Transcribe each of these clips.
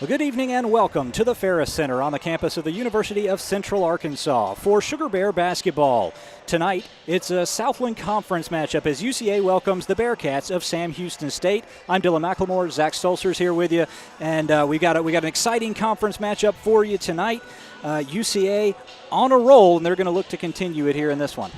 Well, good evening and welcome to the Ferris Center on the campus of the University of Central Arkansas for Sugar Bear basketball. Tonight, it's a Southland Conference matchup as UCA welcomes the Bearcats of Sam Houston State. I'm Dylan McLemore. Zach Stolzer's here with you, and we got an exciting conference matchup for you tonight. UCA on a roll, and they're going to look to continue it here in this one.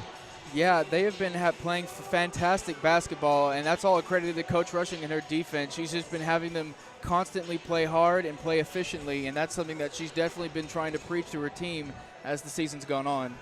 Yeah, they have been playing fantastic basketball, and that's all accredited to Coach Rushing and her defense. She's just been having them constantly play hard and play efficiently, and that's something that she's definitely been trying to preach to her team as the season's gone on.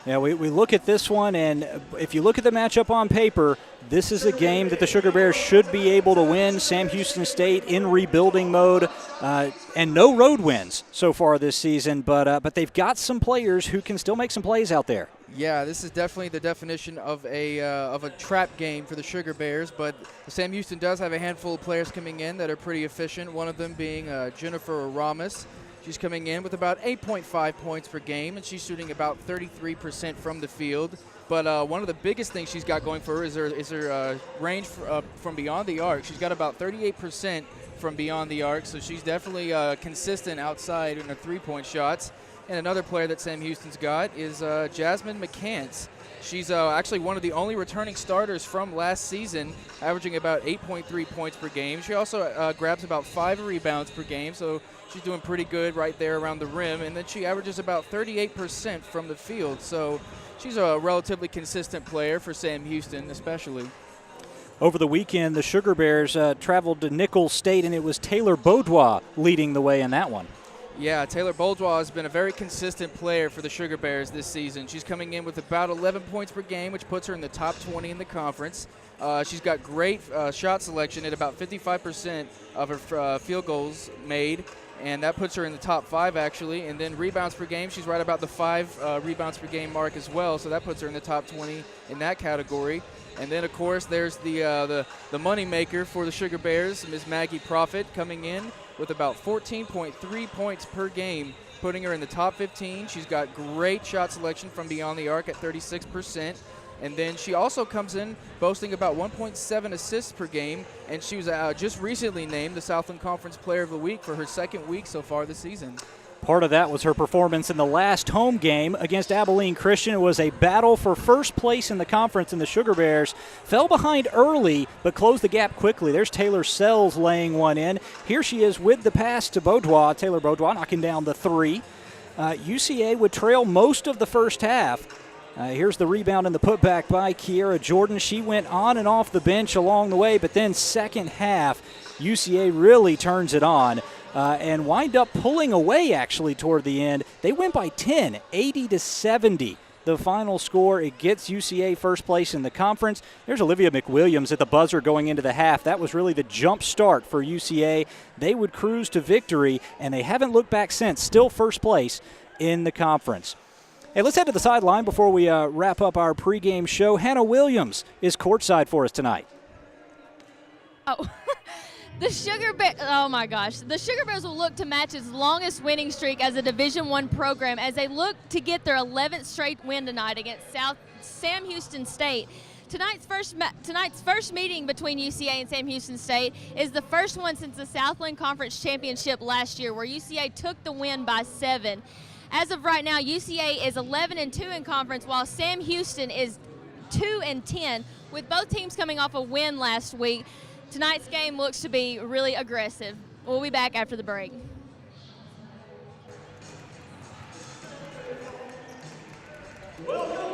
Yeah, we look at this one, and if you look at the matchup on paper, this is a game that the Sugar Bears should be able to win. Sam Houston State in rebuilding mode, and no road wins so far this season, but they've got some players who can still make some plays out there. Yeah, this is definitely the definition of a trap game for the Sugar Bears, but Sam Houston does have a handful of players coming in that are pretty efficient, one of them being Jennifer Ramos. She's coming in with about 8.5 points per game, and she's shooting about 33% from the field. But one of the biggest things she's got going for her is her range from beyond the arc. She's got about 38% from beyond the arc, so she's definitely consistent outside in her three-point shots. And another player that Sam Houston's got is Jasmine McCants. She's actually one of the only returning starters from last season, averaging about 8.3 points per game. She also grabs about 5 rebounds per game, so she's doing pretty good right there around the rim. And then she averages about 38% from the field, so she's a relatively consistent player for Sam Houston especially. Over the weekend, the Sugar Bears traveled to Nicholls State, and it was Taylor Beaudois leading the way in that one. Yeah, Taylor Beaudois has been a very consistent player for the Sugar Bears this season. She's coming in with about 11 points per game, which puts her in the top 20 in the conference. She's got great shot selection at about 55% of her field goals made, and that puts her in the top 5 actually. And then rebounds per game, she's right about the 5 rebounds per game mark as well, so that puts her in the top 20 in that category. And then, of course, there's the money maker for the Sugar Bears, Ms. Maggie Profit, coming in with about 14.3 points per game, putting her in the top 15. She's got great shot selection from beyond the arc at 36%. And then she also comes in boasting about 1.7 assists per game, and she was just recently named the Southland Conference Player of the Week for her second week so far this season. Part of that was her performance in the last home game against Abilene Christian. It was a battle for first place in the conference, and the Sugar Bears fell behind early but closed the gap quickly. There's Taylor Sells laying one in. Here she is with the pass to Beaudois. Taylor Beaudois knocking down the three. UCA would trail most of the first half. Here's the rebound and the putback by Kiera Jordan. She went on and off the bench along the way, but then second half, UCA really turns it on. And wind up pulling away actually toward the end. They went by 10, 80-70. The final score, it gets UCA first place in the conference. There's Olivia McWilliams at the buzzer going into the half. That was really the jump start for UCA. They would cruise to victory, and they haven't looked back since. Still first place in the conference. Hey, let's head to the sideline before we wrap up our pregame show. Hannah Williams is courtside for us tonight. Oh. The Sugar Bears will look to match its longest winning streak as a Division I program as they look to get their 11th straight win tonight against Sam Houston State. Tonight's first meeting between UCA and Sam Houston State is the first one since the Southland Conference Championship last year, where UCA took the win by 7. As of right now, UCA is 11-2 in conference, while Sam Houston is 2-10, with both teams coming off a win last week. Tonight's game looks to be really aggressive. We'll be back after the break.